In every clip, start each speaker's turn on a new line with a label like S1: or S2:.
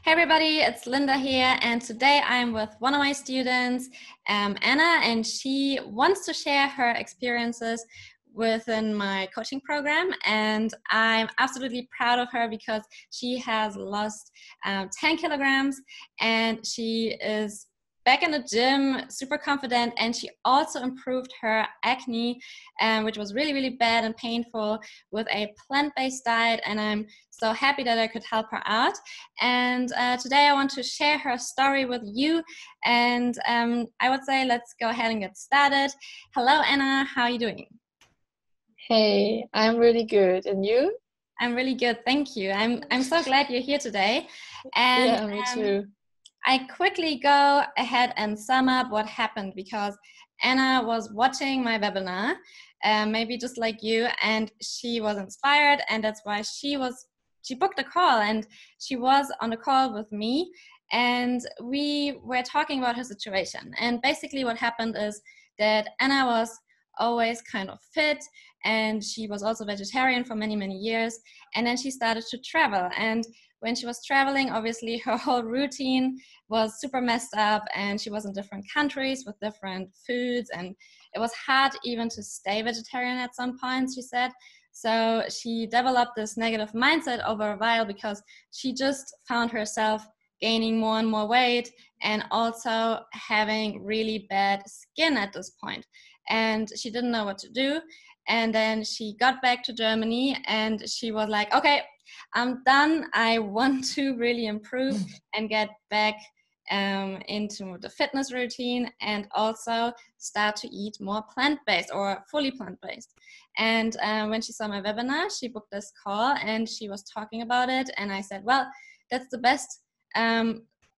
S1: Hey everybody, it's Linda here, and today I'm with one of my students, Anna, and she wants to share her experiences within my coaching program, and I'm absolutely proud of her because she has lost 10 kilograms and she is back in the gym, super confident, and she also improved her acne, which was really bad and painful, with a plant-based diet, and I'm so happy that I could help her out. And today I want to share her story with you, and I would say let's go ahead and get started. Hello Anna, how are you doing?
S2: Hey, I'm really good. And you?
S1: I'm really good, thank you. I'm so glad you're here today. And
S2: Yeah, me too.
S1: I quickly go ahead and sum up what happened because Anna was watching my webinar, maybe just like you, and she was inspired, and that's why she booked a call, and she was on the call with me, and we were talking about her situation. And basically what happened is that Anna was always kind of fit, and she was also vegetarian for many years, and then she started to travel. And when she was traveling, obviously her whole routine was super messed up, and she was in different countries with different foods, and it was hard even to stay vegetarian at some point, she said. So she developed this negative mindset over a while because she just found herself gaining more and more weight and also having really bad skin at this point. And she didn't know what to do. And then she got back to Germany and she was like, okay, I'm done. I want to really improve and get back into the fitness routine and also start to eat more plant-based or fully plant-based. And when she saw my webinar, she booked this call and she was talking about it. And I said, well, that's the best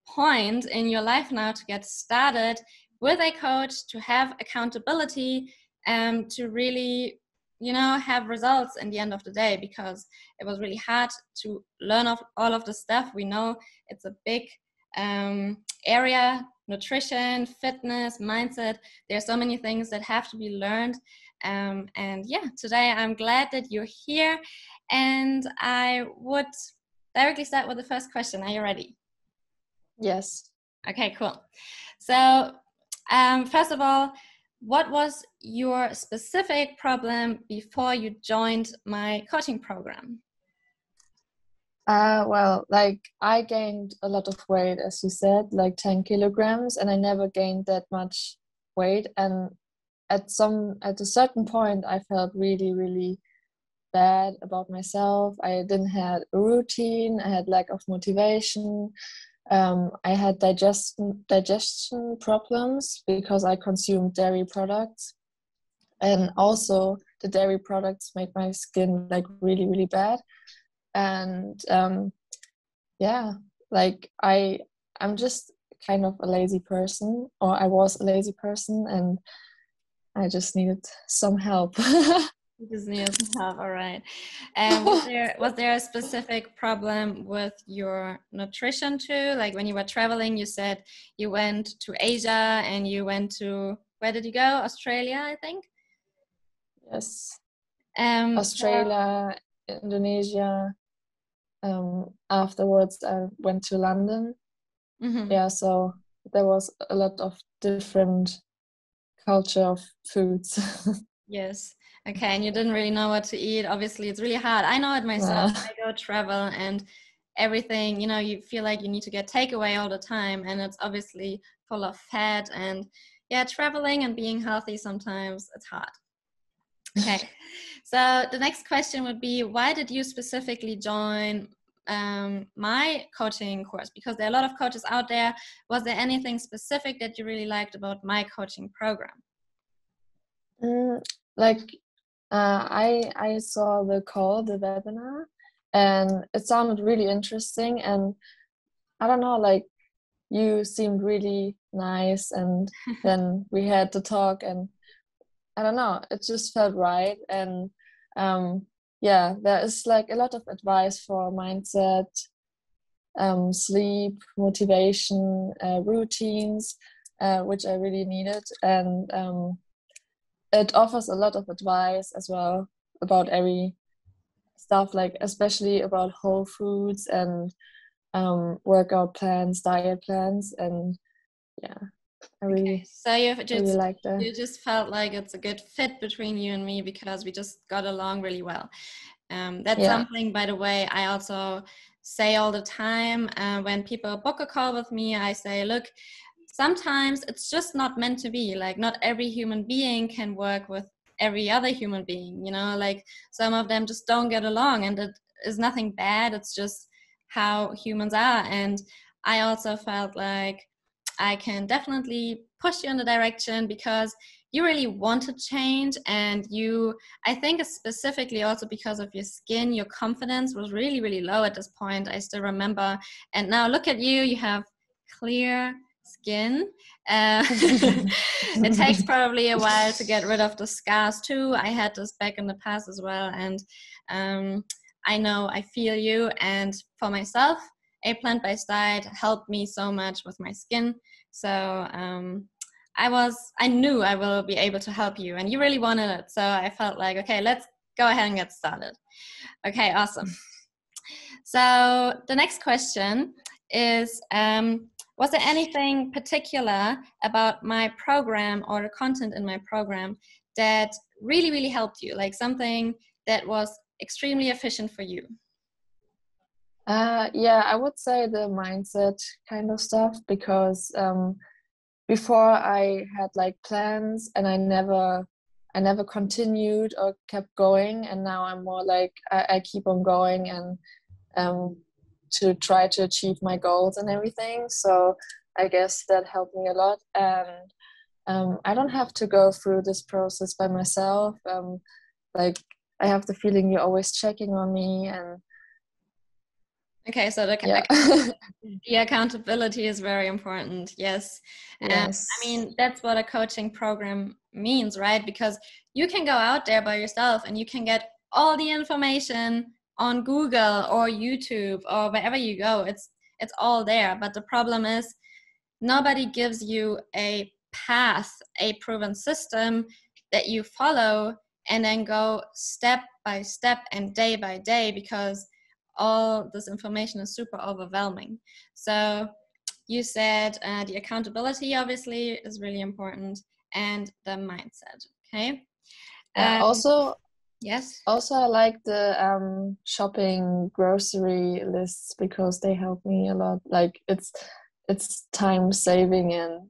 S1: point in your life now to get started with a coach, to have accountability, to really have results in the end of the day, because it was really hard to learn all of the stuff. We know it's a big area: nutrition, fitness, mindset. There are so many things that have to be learned, and yeah, today I'm glad that you're here, and I would directly start with the first question. Are you ready?
S2: Yes.
S1: Okay, cool. So first of all, what was your specific problem before you joined my coaching program?
S2: Well, like I gained a lot of weight, as you said, like 10 kilograms, and I never gained that much weight. And at a certain point, I felt really bad about myself. I didn't have a routine. I had lack of motivation. I had digestion problems because I consumed dairy products, and also the dairy products made my skin like really bad. And yeah, like I'm just kind of a lazy person, or I was a lazy person, and I just needed some help.
S1: You just need some help, all right. Was there a specific problem with your nutrition too? Like when you were traveling, you said you went to Asia and you went to, where did you go? Australia, I think.
S2: Yes.
S1: So
S2: Australia, Indonesia. Afterwards, I went to London. Yeah, so there was a lot of different culture of foods.
S1: yes. Okay, and you didn't really know what to eat. Obviously, it's really hard. I know it myself.
S2: Nah.
S1: I go travel and everything, you feel like you need to get takeaway all the time, and it's obviously full of fat. And yeah, traveling and being healthy, sometimes it's hard. Okay, so the next question would be, why did you specifically join my coaching course? Because there are a lot of coaches out there. Was there anything specific that you really liked about my coaching program?
S2: Like I saw the webinar, and it sounded really interesting, and I don't know, like you seemed really nice, and then we had to talk, and I don't know, it just felt right. And yeah, there is like a lot of advice for mindset, sleep, motivation, routines, which I really needed. And it offers a lot of advice as well about every stuff, like especially about whole foods and workout plans, diet plans, and yeah, I
S1: Okay,
S2: really
S1: so
S2: really like that.
S1: you just felt like it's a good fit between you and me because we just got along really well. That's
S2: Yeah.
S1: something, by the way, I also say all the time. When people book a call with me, I say, look, sometimes it's just not meant to be. Like, not every human being can work with every other human being, you know, like some of them just don't get along, and it is nothing bad. It's just how humans are. And I also felt like I can definitely push you in the direction because you really want to change, and you, I think specifically also because of your skin, your confidence was really, really low at this point. I still remember. And now look at you, you have clear skin. It takes probably a while to get rid of the scars too. I had this back in the past as well. And I know, I feel you. And for myself, a plant-based diet helped me so much with my skin. So I knew I will be able to help you, and you really wanted it. So I felt like, okay, let's go ahead and get started. Okay, awesome. So the next question is, was there anything particular about my program or the content in my program that really, really helped you? Like something that was extremely efficient for you?
S2: Yeah, I would say the mindset kind of stuff, because before I had like plans and I never continued or kept going, and now I'm more like I keep on going and to try to achieve my goals and everything. So I guess that helped me a lot, and I don't have to go through this process by myself. Like I have the feeling you're always checking on me, and
S1: Okay, so
S2: yeah.
S1: the accountability is very important. Yes. I
S2: Yes.
S1: mean, that's what a coaching program means, right? Because you can go out there by yourself and you can get all the information on Google or YouTube or wherever you go. It's all there. But the problem is nobody gives you a path, a proven system that you follow and then go step by step and day by day, because all this information is super overwhelming. So you said the accountability obviously is really important, and the mindset. Okay.
S2: Yeah.
S1: Um, yes.
S2: Also, I like the shopping grocery lists because they help me a lot. Like it's time saving, and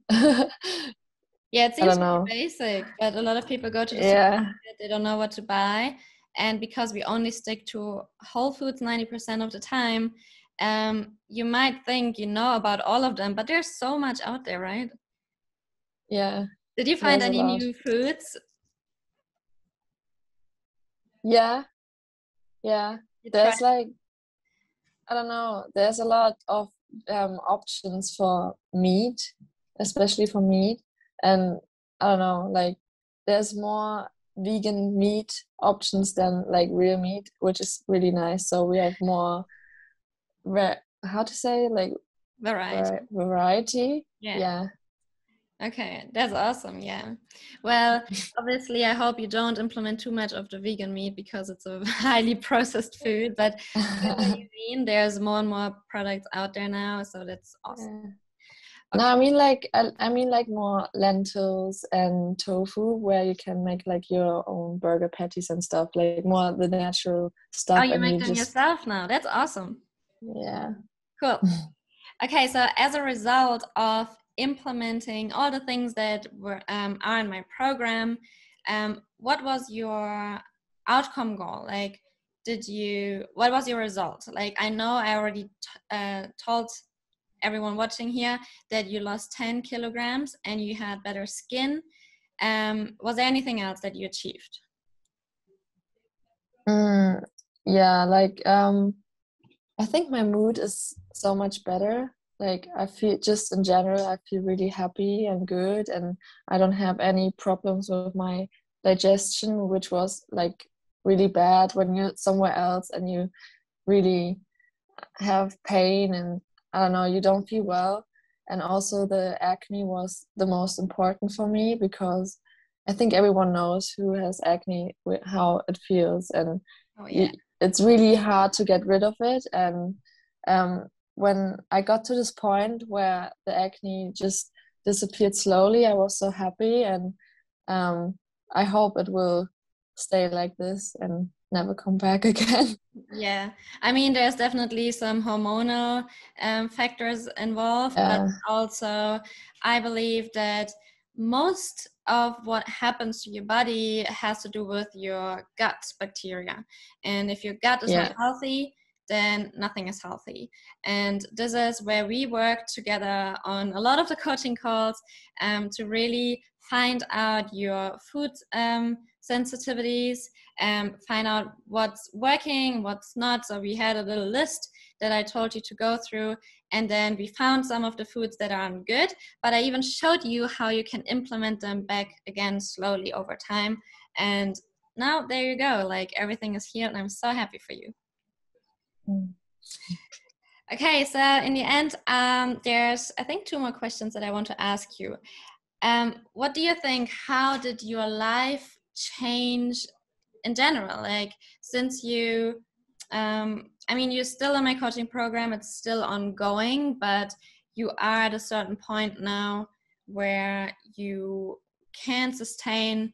S1: Yeah, it
S2: I
S1: seems
S2: don't
S1: really
S2: know.
S1: basic, but a lot of people go to the
S2: Yeah.
S1: supermarket, they don't know what to buy. And because we only stick to whole foods 90% of the time, you might think you know about all of them, but there's so much out there, right?
S2: Yeah.
S1: Did you find
S2: There's a
S1: any
S2: lot.
S1: new foods
S2: Yeah. Yeah.
S1: you tried?
S2: There's like, I don't know, there's a lot of options for meat, especially for meat. And I don't know, like there's more vegan meat options than like real meat, which is really nice. So we have more, how to say, like
S1: Variety.
S2: variety.
S1: Yeah.
S2: Yeah.
S1: Okay, that's awesome. Yeah. Well, obviously, I hope you don't implement too much of the vegan meat because it's a highly processed food. But I get what you mean. There's more and more products out there now, so that's awesome.
S2: Yeah. No,
S1: Okay.
S2: I mean like more lentils and tofu, where you can make like your own burger patties and stuff, like more the natural
S1: Oh,
S2: stuff,
S1: you
S2: and
S1: make
S2: you
S1: them
S2: just
S1: yourself now. That's awesome.
S2: yeah.
S1: Cool. Okay, so as a result of implementing all the things that are in my program, what was your outcome goal? Like, what was your result? Like, I know I already told everyone watching here that you lost 10 kilograms and you had better skin. Was there anything else that you achieved?
S2: Mm, yeah, like I think my mood is so much better. Like I feel just in general, I feel really happy and good, and I don't have any problems with my digestion, which was like really bad when you're somewhere else and you really have pain, and I don't know, you don't feel well. And also the acne was the most important for me, because I think everyone knows who has acne how it feels, and
S1: Oh,
S2: you,
S1: yeah.
S2: it's really hard to get rid of it. And when I got to this point where the acne just disappeared slowly, I was so happy, and I hope it will stay like this and never come back again.
S1: Yeah, I mean, there's definitely some hormonal factors involved, but also I believe that most of what happens to your body has to do with your gut bacteria. And if your gut is not healthy, then nothing is healthy. And this is where we work together on a lot of the coaching calls to really find out your food sensitivities, find out what's working, what's not. So we had a little list that I told you to go through, and then we found some of the foods that aren't good, but I even showed you how you can implement them back again slowly over time. And now there you go, like everything is healed, and I'm so happy for you. Okay, so in the end, there's I think 2 more questions that I want to ask you. What do you think, how did your life change in general, like since you I mean, you're still in my coaching program, it's still ongoing, but you are at a certain point now where you can sustain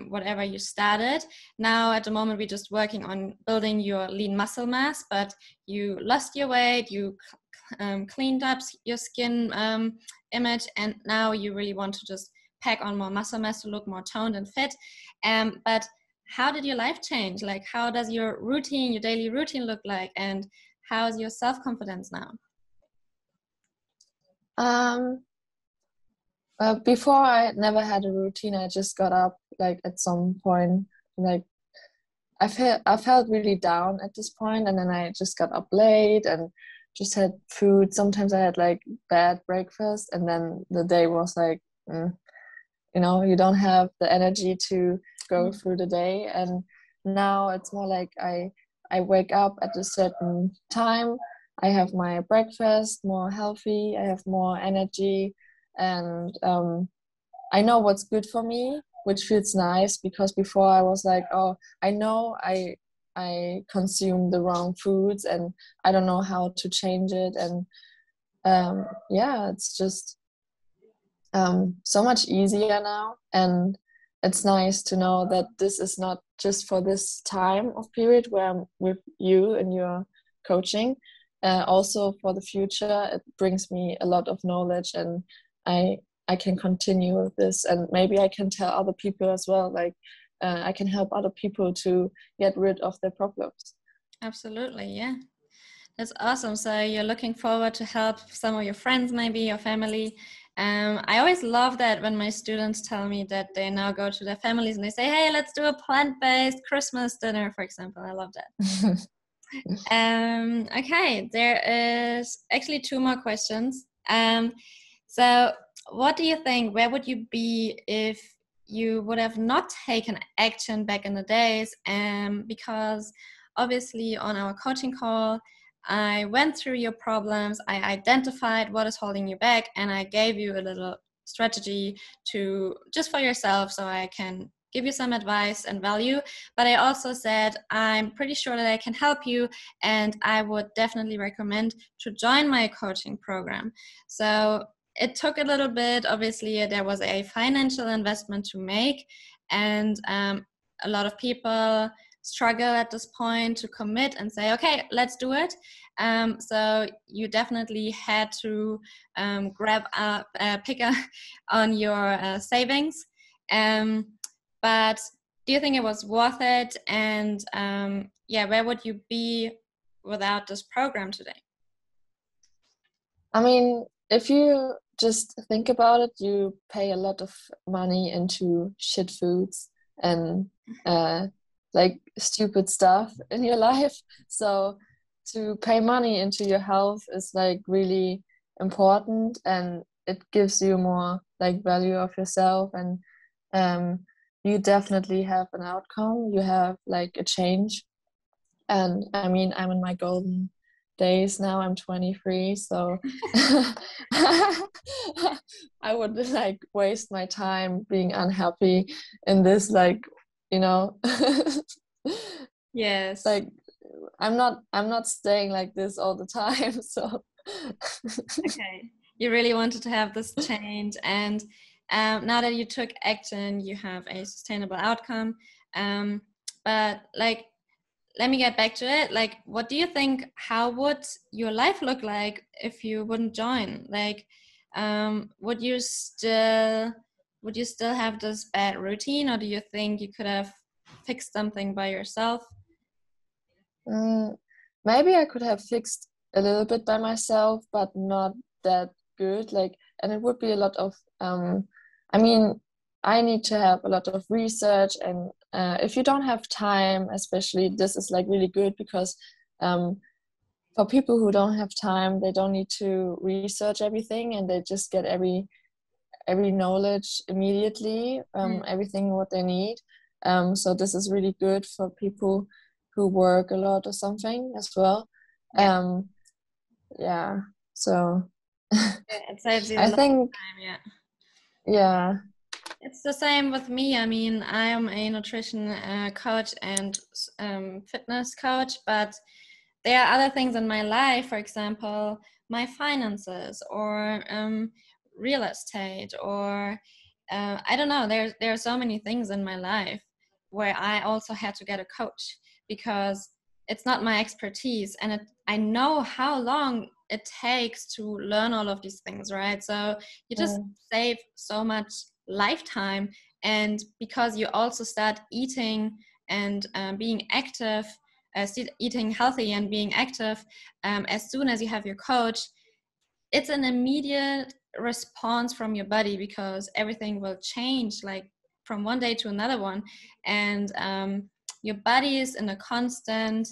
S1: whatever you started. Now at the moment we're just working on building your lean muscle mass, but you lost your weight, you cleaned up your skin image, and now you really want to just pack on more muscle mass to look more toned and fit. But how did your life change? Like, how does your routine, your daily routine look like? And how is your self-confidence now?
S2: Before I never had a routine. I just got up like at some point, like I felt really down at this point, and then I just got up late and just had food. Sometimes I had like bad breakfast, and then the day was like, you don't have the energy to go through the day. And now it's more like I wake up at a certain time, I have my breakfast more healthy, I have more energy, and I know what's good for me, which feels nice, because before I was like, oh, I know I consume the wrong foods and I don't know how to change it. And it's just so much easier now, and it's nice to know that this is not just for this time of period where I'm with you and your coaching. Also for the future, it brings me a lot of knowledge, and I can continue with this, and maybe I can tell other people as well, like I can help other people to get rid of their problems.
S1: Absolutely, yeah. That's awesome. So you're looking forward to help some of your friends, maybe your family. I always love that when my students tell me that they now go to their families and they say, hey, let's do a plant-based Christmas dinner, for example. I love that. Okay, there is actually 2 more questions. So what do you think, where would you be if you would have not taken action back in the days? Because obviously on our coaching call, I went through your problems, I identified what is holding you back, and I gave you a little strategy to just for yourself, so I can give you some advice and value. But I also said, I'm pretty sure that I can help you, and I would definitely recommend to join my coaching program. So it took a little bit. Obviously, there was a financial investment to make, and a lot of people struggle at this point to commit and say, okay, let's do it. So you definitely had to pick up on your savings. But do you think it was worth it? And where would you be without this program today?
S2: I mean, if you just think about it, you pay a lot of money into shit foods and like stupid stuff in your life. So to pay money into your health is like really important, and it gives you more like value of yourself, and you definitely have an outcome. You have like a change. And I mean, I'm in my golden days now. I'm 23, so I would like waste my time being unhappy in this, like,
S1: Yes,
S2: like I'm not staying like this all the time. So
S1: Okay, you really wanted to have this change, and now that you took action, you have a sustainable outcome. But like, let me get back to it. Like, what do you think? How would your life look like if you wouldn't join? Like, would you still have this bad routine, or do you think you could have fixed something by yourself?
S2: maybe I could have fixed a little bit by myself, but not that good. Like, and it would be a lot of I mean, I need to have a lot of research, and if you don't have time, especially, this is like really good because for people who don't have time, they don't need to research everything, and they just get every knowledge immediately, everything what they need. So this is really good for people who work a lot or something as well.
S1: Yeah,
S2: Yeah. So
S1: it saves you a
S2: I
S1: lot of
S2: think,
S1: time. Yeah.
S2: yeah.
S1: It's the same with me. I mean, I am a nutrition coach and fitness coach, but there are other things in my life, for example, my finances or real estate, or I don't know. There are so many things in my life where I also had to get a coach because it's not my expertise, and I know how long it takes to learn all of these things, right? So you just save so much lifetime, and because you also start eating and being active, eating healthy and being active, as soon as you have your coach, it's an immediate response from your body because everything will change like from one day to another one, and your body is in a constant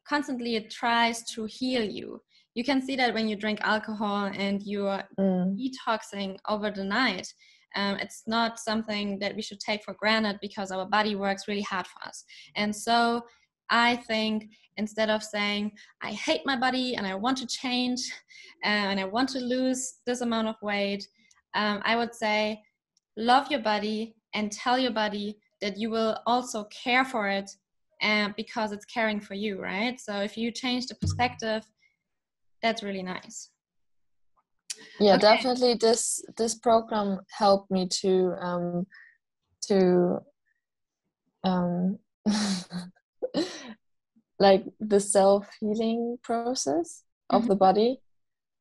S1: constantly it tries to heal you. You can see that when you drink alcohol and you are detoxing over the night. It's not something that we should take for granted because our body works really hard for us. And so I think instead of saying, I hate my body and I want to change and I want to lose this amount of weight, I would say, love your body and tell your body that you will also care for it because it's caring for you, right? So if you change the perspective, that's really nice.
S2: Yeah,
S1: Okay.
S2: definitely this program helped me to like the self-healing process of the body.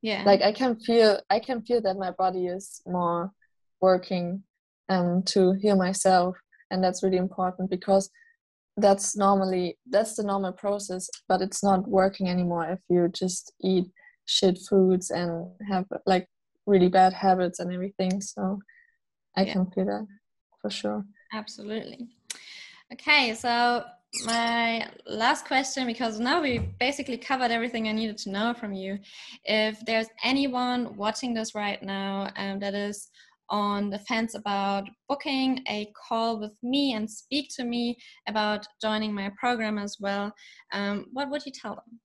S1: Yeah.
S2: Like I can feel that my body is more working to heal myself, and that's really important because that's the normal process, but it's not working anymore if you just eat shit foods and have like really bad habits and everything. So I
S1: Yeah,
S2: can feel that for sure.
S1: absolutely. Okay, so my last question, because now we basically covered everything I needed to know from you. If there's anyone watching this right now that is on the fence about booking a call with me and speak to me about joining my program as well, what would you tell them?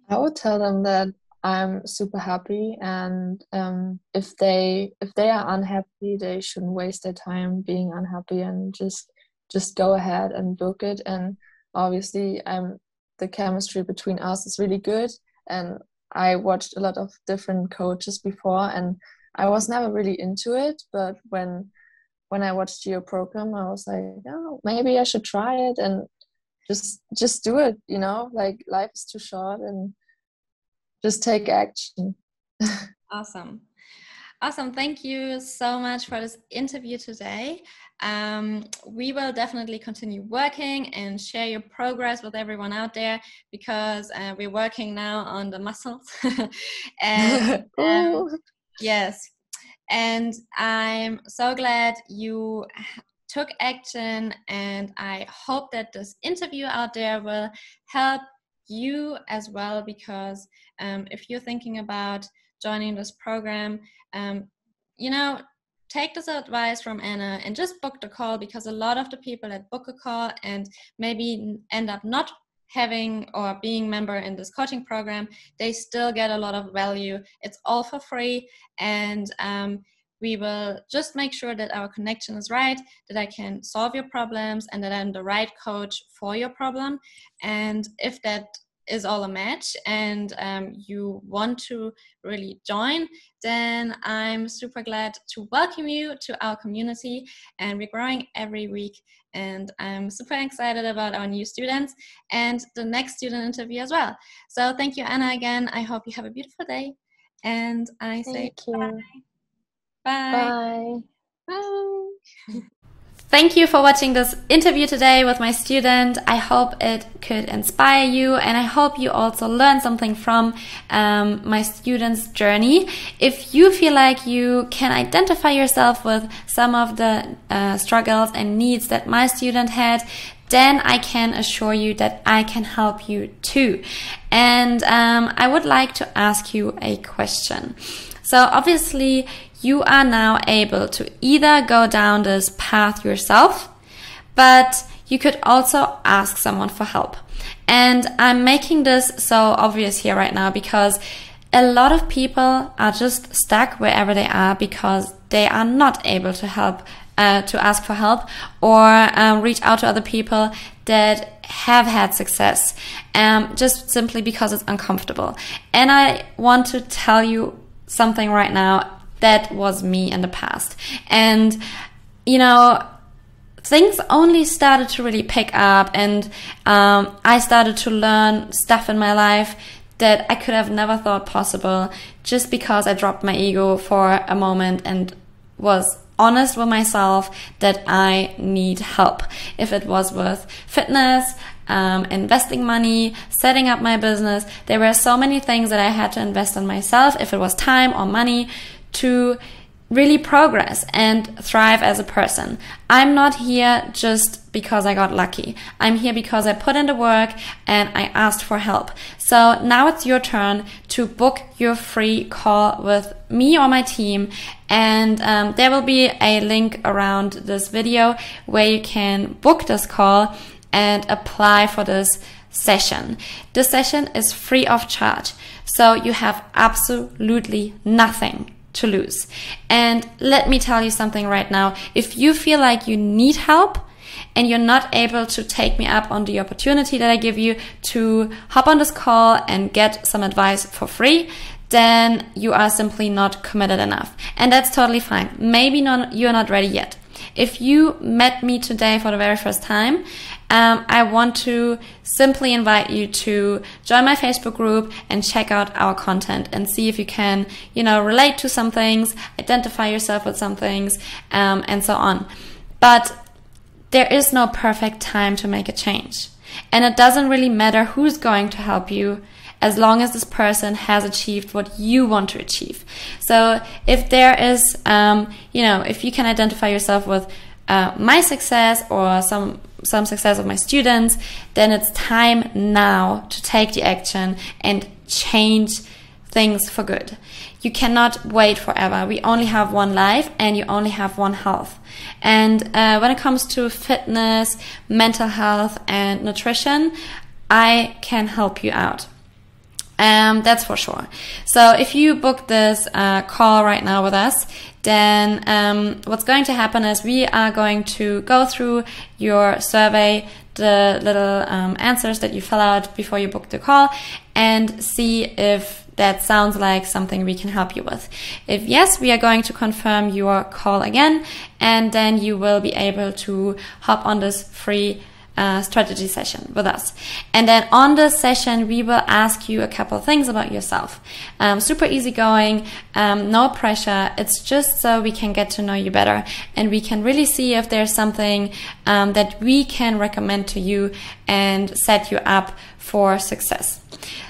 S2: I would tell them that I'm super happy, and if they are unhappy, they shouldn't waste their time being unhappy, and just go ahead and book it. And obviously, the chemistry between us is really good, and I watched a lot of different coaches before, and I was never really into it. But when I watched your program, I was like, oh, maybe I should try it and just do it. Like life is too short, and just take action.
S1: Awesome. Awesome. Thank you so much for this interview today. We will definitely continue working and share your progress with everyone out there because we're working now on the muscles. And yes, and I'm so glad you took action, and I hope that this interview out there will help you as well, because if you're thinking about joining this program, um, take this advice from Anna and just book the call, because a lot of the people that book a call and maybe end up not having or being member in this coaching program, they still get a lot of value. It's all for free, and we will just make sure that our connection is right, that I can solve your problems, and that I'm the right coach for your problem. And if that is all a match, and you want to really join, then I'm super glad to welcome you to our community. And we're growing every week, and I'm super excited about our new students and the next student interview as well. So thank you, Anna, again. I hope you have a beautiful day, and I say
S2: Thank you.
S1: bye.
S2: Bye.
S1: Bye. Thank you for watching this interview today with my student. I hope it could inspire you, and I hope you also learned something from my student's journey. If you feel like you can identify yourself with some of the struggles and needs that my student had, then I can assure you that I can help you too. And I would like to ask you a question. So obviously, you are now able to either go down this path yourself, but you could also ask someone for help. And I'm making this so obvious here right now because a lot of people are just stuck wherever they are because they are not able to ask for help or reach out to other people that have had success, just simply because it's uncomfortable. And I want to tell you something right now. That was me in the past. And, you know, things only started to really pick up, and I started to learn stuff in my life that I could have never thought possible just because I dropped my ego for a moment and was honest with myself that I need help. If it was with fitness, investing money, setting up my business, there were so many things that I had to invest in myself, if it was time or money, to really progress and thrive as a person. I'm not here just because I got lucky. I'm here because I put in the work and I asked for help. So now it's your turn to book your free call with me or my team. And there will be a link around this video where you can book this call and apply for this session. This session is free of charge. So you have absolutely nothing to lose. And let me tell you something right now. If you feel like you need help and you're not able to take me up on the opportunity that I give you to hop on this call and get some advice for free, then you are simply not committed enough. And that's totally fine. Maybe you're not ready yet. If you met me today for the very first time, I want to simply invite you to join my Facebook group and check out our content and see if you can, relate to some things, identify yourself with some things, and so on. But there is no perfect time to make a change. And it doesn't really matter who's going to help you as long as this person has achieved what you want to achieve. So if there is, if you can identify yourself with my success or some success of my students, then it's time now to take the action and change things for good. You cannot wait forever. We only have one life and you only have one health. And when it comes to fitness, mental health, and nutrition, I can help you out. That's for sure. So if you book this call right now with us, then what's going to happen is we are going to go through your survey, the little answers that you fill out before you book the call, and see if that sounds like something we can help you with. If yes, we are going to confirm your call again, and then you will be able to hop on this free strategy session with us. And then on this session, we will ask you a couple of things about yourself. Super easygoing, no pressure. It's just so we can get to know you better and we can really see if there's something that we can recommend to you and set you up for success.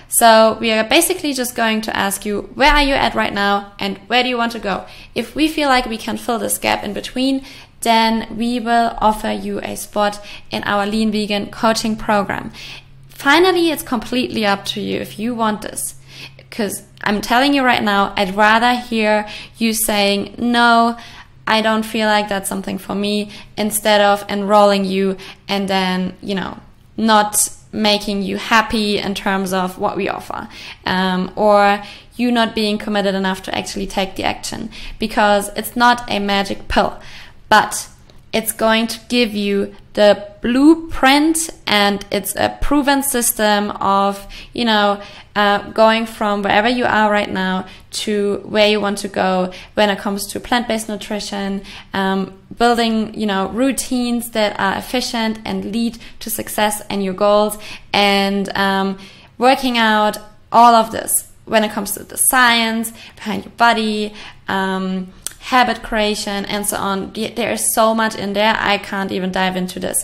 S1: So we are basically just going to ask you, where are you at right now and where do you want to go? If we feel like we can fill this gap in between, then we will offer you a spot in our Lean Vegan coaching program. Finally, it's completely up to you if you want this. Because I'm telling you right now, I'd rather hear you saying, no, I don't feel like that's something for me, instead of enrolling you and then, not making you happy in terms of what we offer, or you not being committed enough to actually take the action, because it's not a magic pill, but it's going to give you the blueprint, and it's a proven system of, going from wherever you are right now to where you want to go when it comes to plant-based nutrition, building, routines that are efficient and lead to success and your goals, and working out all of this when it comes to the science behind your body, habit creation, and so on. There is so much in there. I can't even dive into this.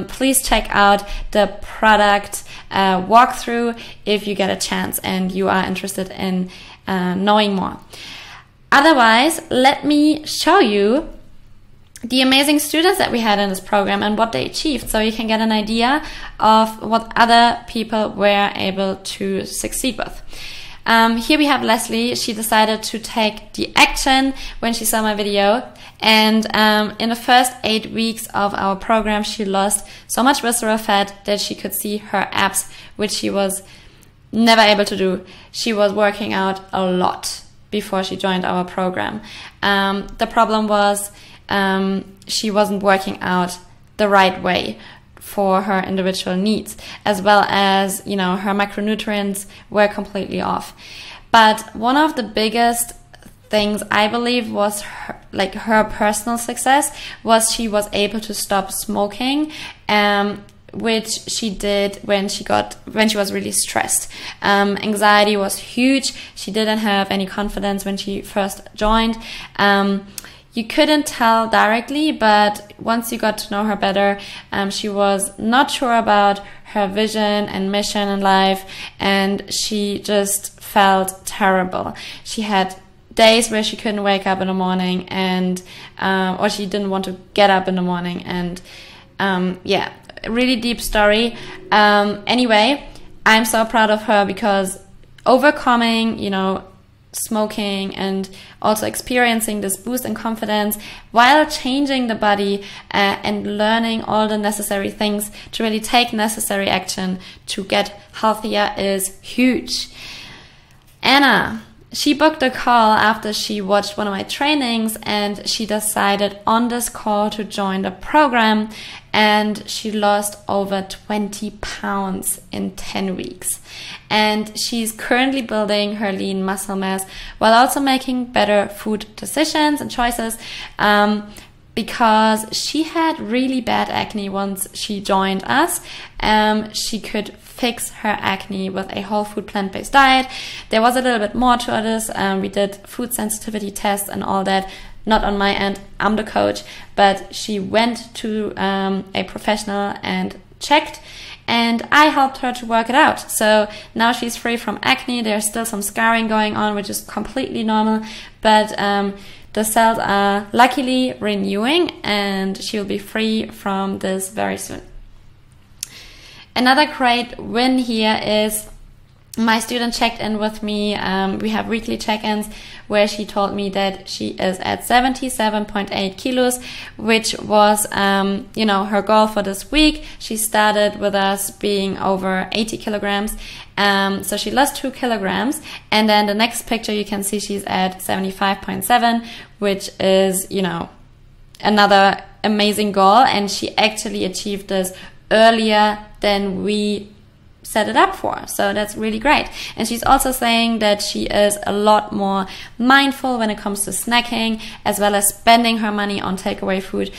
S1: Please check out the product walkthrough if you get a chance and you are interested in knowing more. Otherwise, let me show you the amazing students that we had in this program and what they achieved, so you can get an idea of what other people were able to succeed with. Here we have Leslie. She decided to take the action when she saw my video, and in the first 8 weeks of our program she lost so much visceral fat that she could see her abs, which she was never able to do. She was working out a lot before she joined our program. The problem was she wasn't working out the right way for her individual needs, as well as, her macronutrients were completely off. But one of the biggest things I believe was her personal success was she was able to stop smoking, which she did when she was really stressed. Anxiety was huge. She didn't have any confidence when she first joined. You couldn't tell directly, but once you got to know her better, she was not sure about her vision and mission in life, and she just felt terrible. She had days where she couldn't wake up in the morning, and or she didn't want to get up in the morning, and really deep story. Anyway, I'm so proud of her, because overcoming, smoking and also experiencing this boost in confidence while changing the body and learning all the necessary things to really take necessary action to get healthier is huge. Anna, she booked a call after she watched one of my trainings, and she decided on this call to join the program, and she lost over 20 pounds in 10 weeks. And she's currently building her lean muscle mass while also making better food decisions and choices, because she had really bad acne once she joined us. She could fix her acne with a whole food plant-based diet. There was a little bit more to this. We did food sensitivity tests and all that. Not on my end, I'm the coach, but she went to a professional and checked, and I helped her to work it out. So now she's free from acne. There's still some scarring going on, which is completely normal, but the cells are luckily renewing, and she'll be free from this very soon. Another great win here is my student checked in with me. We have weekly check-ins where she told me that she is at 77.8 kilos, which was, her goal for this week. She started with us being over 80 kilograms. So she lost 2 kilograms. And then the next picture you can see she's at 75.7, which is, another amazing goal. And she actually achieved this earlier than we set it up for. So that's really great. And she's also saying that she is a lot more mindful when it comes to snacking, as well as spending her money on takeaway food,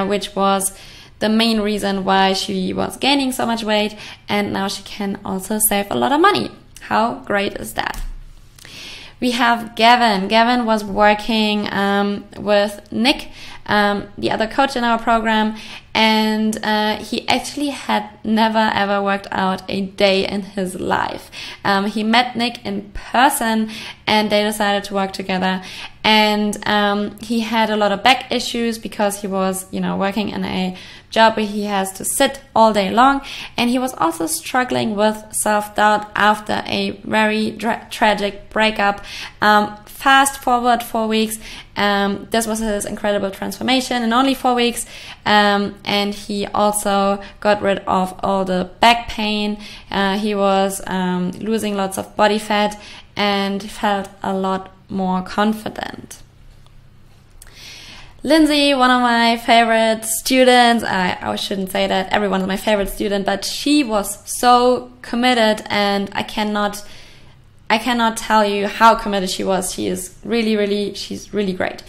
S1: which was the main reason why she was gaining so much weight. And now she can also save a lot of money. How great is that? We have Gavin. Gavin was working with Nick, the other coach in our program, and he actually had never ever worked out a day in his life. He met Nick in person, and they decided to work together. And he had a lot of back issues because he was, working in a job where he has to sit all day long. And he was also struggling with self-doubt after a very tragic breakup. Fast forward 4 weeks, this was his incredible transformation in only 4 weeks, and he also got rid of all the back pain. He was losing lots of body fat and felt a lot more confident. Lindsay, one of my favorite students, I shouldn't say that everyone is my favorite student, but she was so committed, and I cannot tell you how committed she was. She is she's really great.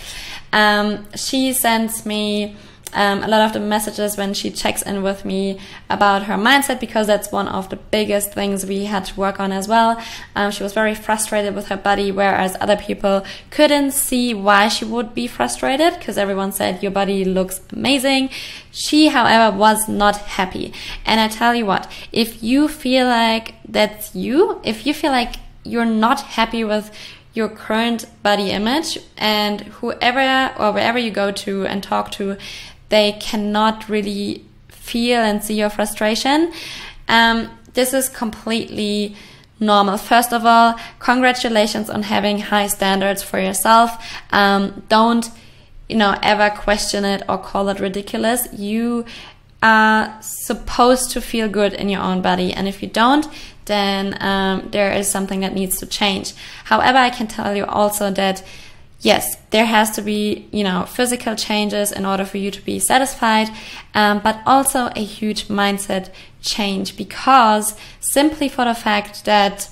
S1: She sends me a lot of the messages when she checks in with me about her mindset, because that's one of the biggest things we had to work on as well. She was very frustrated with her body, whereas other people couldn't see why she would be frustrated, because everyone said your body looks amazing. She, however, was not happy. And I tell you what, if you feel like that's you, if you feel like you're not happy with your current body image, and whoever or wherever you go to and talk to, they cannot really feel and see your frustration, this is completely normal. First of all, congratulations on having high standards for yourself. Don't, ever question it or call it ridiculous. You are supposed to feel good in your own body, and if you don't, then there is something that needs to change. However, I can tell you also that yes, there has to be, physical changes in order for you to be satisfied, but also a huge mindset change, because simply for the fact that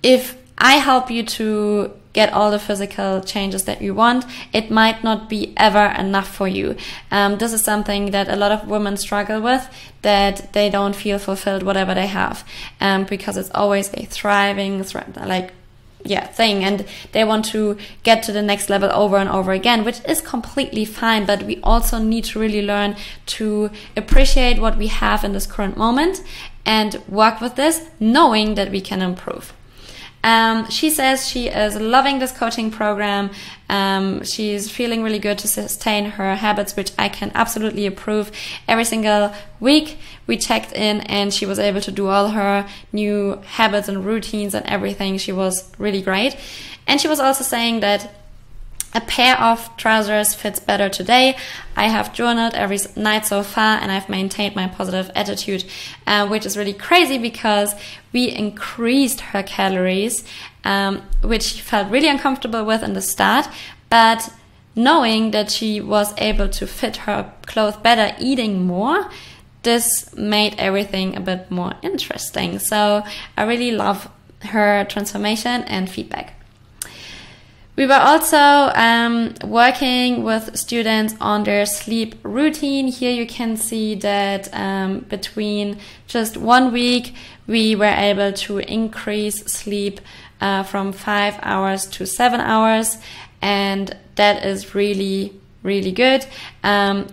S1: if I help you to get all the physical changes that you want, it might not be ever enough for you. This is something that a lot of women struggle with, that they don't feel fulfilled whatever they have, because it's always a thriving, thing, and they want to get to the next level over and over again, which is completely fine, but we also need to really learn to appreciate what we have in this current moment and work with this, knowing that we can improve. She says she is loving this coaching program. She's feeling really good to sustain her habits, which I can absolutely approve. Every single week we checked in, and she was able to do all her new habits and routines and everything. She was really great. And she was also saying that a pair of trousers fits better today. I have journaled every night so far, and I've maintained my positive attitude, which is really crazy because we increased her calories, which she felt really uncomfortable with in the start, but knowing that she was able to fit her clothes better eating more, this made everything a bit more interesting. So I really love her transformation and feedback. We were also working with students on their sleep routine. Here you can see that between just 1 week, we were able to increase sleep from 5 hours to 7 hours. And that is really, really good.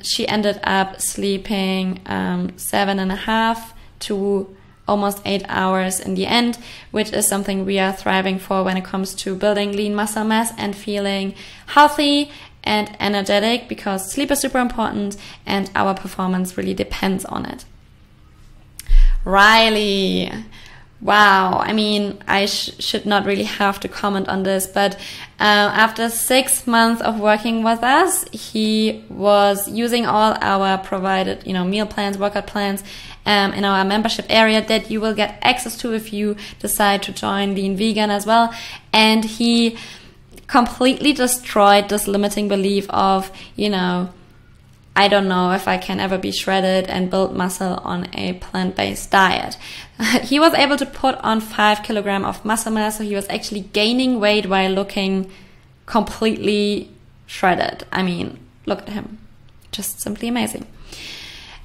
S1: She ended up sleeping 7.5 to almost 8 hours in the end, which is something we are thriving for when it comes to building lean muscle mass and feeling healthy and energetic, because sleep is super important and our performance really depends on it. Riley. Wow, I mean, I should not really have to comment on this, but after 6 months of working with us, he was using all our provided, meal plans, workout plans in our membership area that you will get access to if you decide to join Lean Vegan as well. And he completely destroyed this limiting belief of, I don't know if I can ever be shredded and build muscle on a plant-based diet. He was able to put on 5 kilograms of muscle mass, so he was actually gaining weight while looking completely shredded. I mean, look at him. Just simply amazing.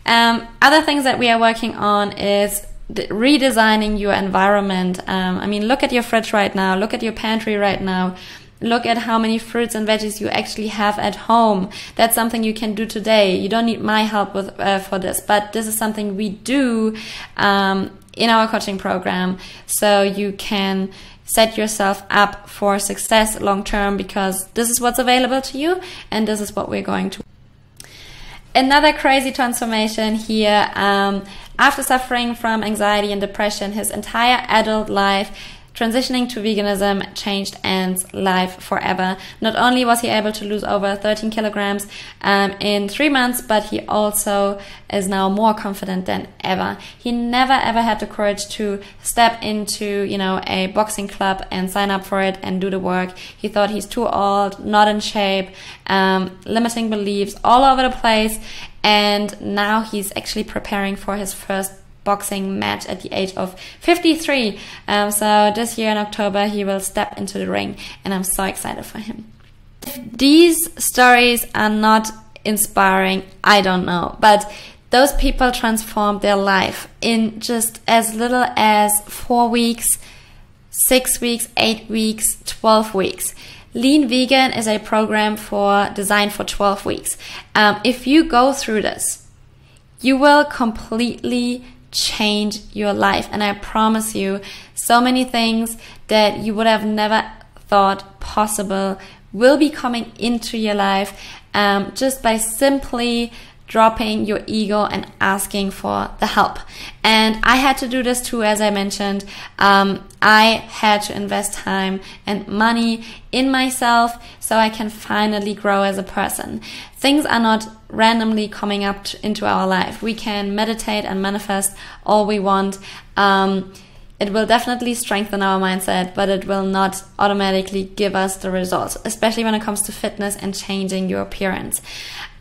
S1: Other things that we are working on is redesigning your environment. Look at your fridge right now. Look at your pantry right now. Look at how many fruits and veggies you actually have at home. That's something you can do today. You don't need my help with for this, but this is something we do in our coaching program, so you can set yourself up for success long term, because this is what's available to you and this is what we're going to. another crazy transformation here. After suffering from anxiety and depression his entire adult life, transitioning to veganism changed Anne's life forever. Not only was he able to lose over 13 kilograms in 3 months, but he also is now more confident than ever. He never ever had the courage to step into, you know, a boxing club and sign up for it and do the work. He thought he's too old, not in shape, limiting beliefs all over the place. And now he's actually preparing for his first boxing match at the age of 53. So this year in October he will step into the ring, and I'm so excited for him. If these stories are not inspiring, I don't know, but those people transformed their life in just as little as 4 weeks, 6 weeks, 8 weeks, 12 weeks. Lean Vegan is a program designed for 12 weeks. If you go through this, you will completely change your life, and I promise you, so many things that you would have never thought possible will be coming into your life just by simply dropping your ego and asking for the help. And I had to do this too, as I mentioned. I had to invest time and money in myself so I can finally grow as a person. Things are not randomly coming up into our life. We can meditate and manifest all we want. It will definitely strengthen our mindset, but it will not automatically give us the results, especially when it comes to fitness and changing your appearance.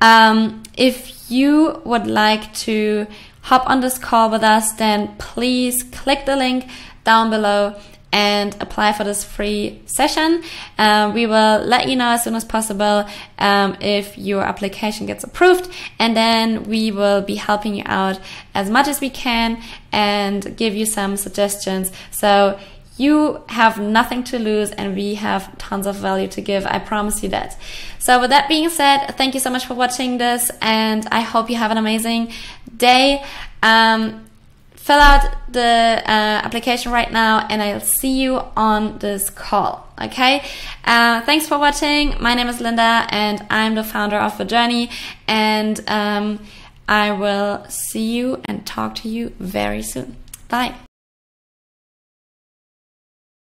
S1: If you would like to hop on this call with us, then please click the link down below and apply for this free session. We will let you know as soon as possible if your application gets approved, and then we will be helping you out as much as we can and give you some suggestions. So you have nothing to lose, and we have tons of value to give. I promise you that. So with that being said, thank you so much for watching this, and I hope you have an amazing day. Fill out the application right now, and I'll see you on this call. Okay? Thanks for watching. My name is Linda, and I'm the founder of The Journey, and I will see you and talk to you very soon. Bye.